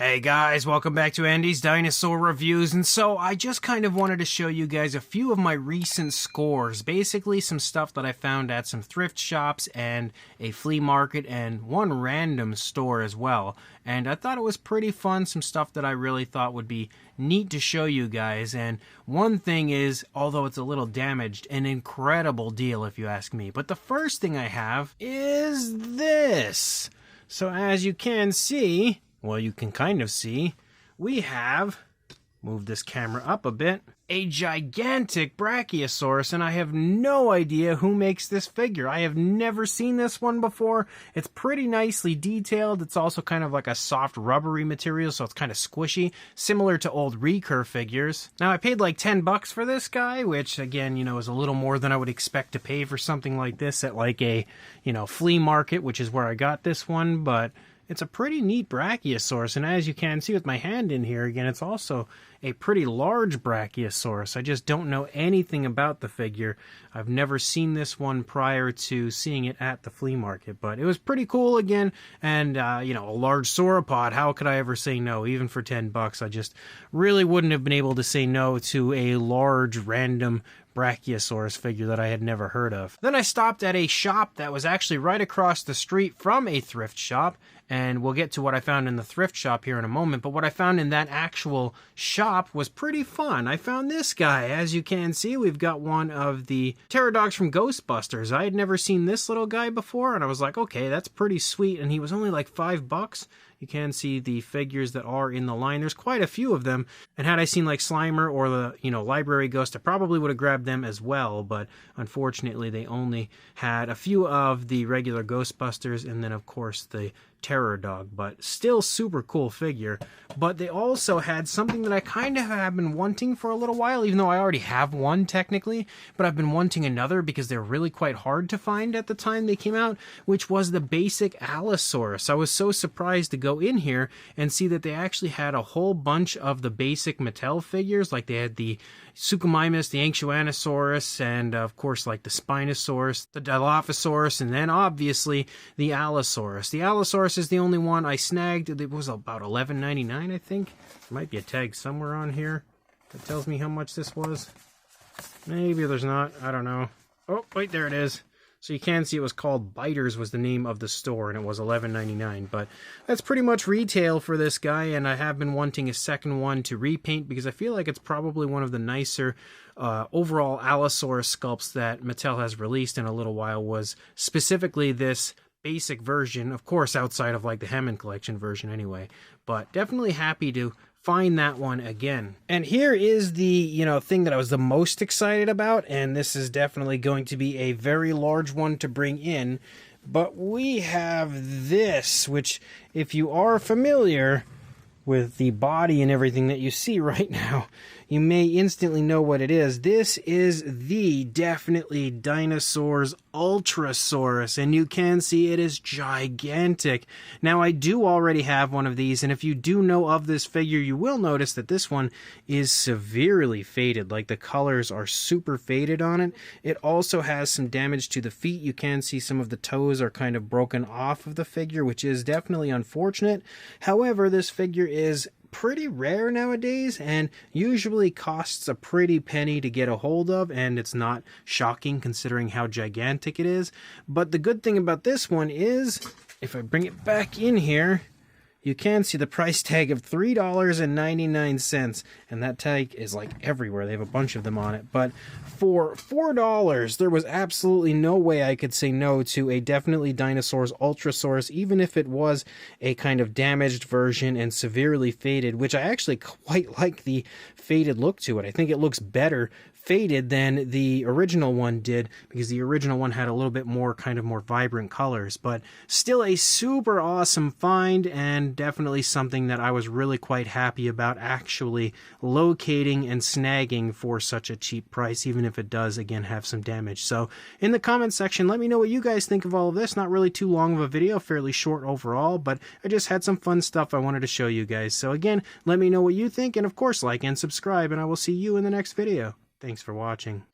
Hey guys, welcome back to Andy's Dinosaur Reviews. And so I just kind of wanted to show you guys a few of my recent scores. Basically some stuff that I found at some thrift shops and a flea market and one random store as well. And I thought it was pretty fun, some stuff that I really thought would be neat to show you guys. And one thing is, although it's a little damaged, an incredible deal if you ask me. But the first thing I have is this. So as you can see, well, you can kind of see, we have, move this camera up a bit, a gigantic Brachiosaurus, and I have no idea who makes this figure. I have never seen this one before. It's pretty nicely detailed. It's also kind of like a soft rubbery material, so it's kind of squishy, similar to old recur figures. Now, I paid like 10 bucks for this guy, which again, you know, is a little more than I would expect to pay for something like this at like a, you know, flea market, which is where I got this one, but it's a pretty neat Brachiosaurus, and as you can see with my hand in here, again, it's also a pretty large Brachiosaurus. I just don't know anything about the figure. I've never seen this one prior to seeing it at the flea market, but it was pretty cool again, and, you know, a large sauropod, how could I ever say no? Even for 10 bucks, I just really wouldn't have been able to say no to a large, random Brachiosaurus figure that I had never heard of. Then I stopped at a shop that was actually right across the street from a thrift shop, and we'll get to what I found in the thrift shop here in a moment, but what I found in that actual shop was pretty fun. I found this guy. As you can see, we've got one of the pterodogs from Ghostbusters. I had never seen this little guy before, and I was like, okay, that's pretty sweet, and he was only like $5. You can see the figures that are in the line. There's quite a few of them, and had I seen like Slimer or the, you know, Library Ghost, I probably would have grabbed them as well, but unfortunately they only had a few of the regular Ghostbusters and then of course the Terror Dog, but still super cool figure. But they also had something that I kind of have been wanting for a little while, even though I already have one technically, but I've been wanting another because they're really quite hard to find at the time they came out, which was the basic Allosaurus. I was so surprised to go in here and see that they actually had a whole bunch of the basic Mattel figures, like they had the Suchomimus, the Ankylosaurus, and of course like the Spinosaurus, the Dilophosaurus, and then obviously the Allosaurus. The Allosaurus is the only one I snagged. It was about $11.99, I think. There might be a tag somewhere on here that tells me how much this was. Maybe there's not. I don't know. Oh, wait, there it is. So you can see it was called Biters was the name of the store, and it was $11.99. But that's pretty much retail for this guy, and I have been wanting a second one to repaint because I feel like it's probably one of the nicer overall Allosaurus sculpts that Mattel has released in a little while, was specifically this basic version, of course outside of like the Hammond Collection version anyway, but definitely happy to find that one again. And here is the, you know, thing that I was the most excited about, and this is definitely going to be a very large one to bring in, but we have this, which if you are familiar with the body and everything that you see right now, you may instantly know what it is. This is the definitely Dinosaur's Ultrasaurus, and you can see it is gigantic. Now, I do already have one of these, and if you do know of this figure, you will notice that this one is severely faded. Like, the colors are super faded on it. It also has some damage to the feet. You can see some of the toes are kind of broken off of the figure, which is definitely unfortunate. However, this figure is pretty rare nowadays and usually costs a pretty penny to get a hold of, and it's not shocking considering how gigantic it is. But the good thing about this one is, if I bring it back in here, you can see the price tag of $3.99, and that tag is like everywhere. They have a bunch of them on it. But for $4, there was absolutely no way I could say no to a definitely Dinosaur's Ultrasaurus, even if it was a kind of damaged version and severely faded, which I actually quite like the faded look to it. I think it looks better faded than the original one did, because the original one had a little bit more kind of more vibrant colors. But still a super awesome find, and definitely something that I was really quite happy about actually locating and snagging for such a cheap price, even if it does again have some damage. So in the comment section, let me know what you guys think of all of this. Not really too long of a video, fairly short overall, but I just had some fun stuff I wanted to show you guys. So again, let me know what you think, and of course like and subscribe, and I will see you in the next video. Thanks for watching.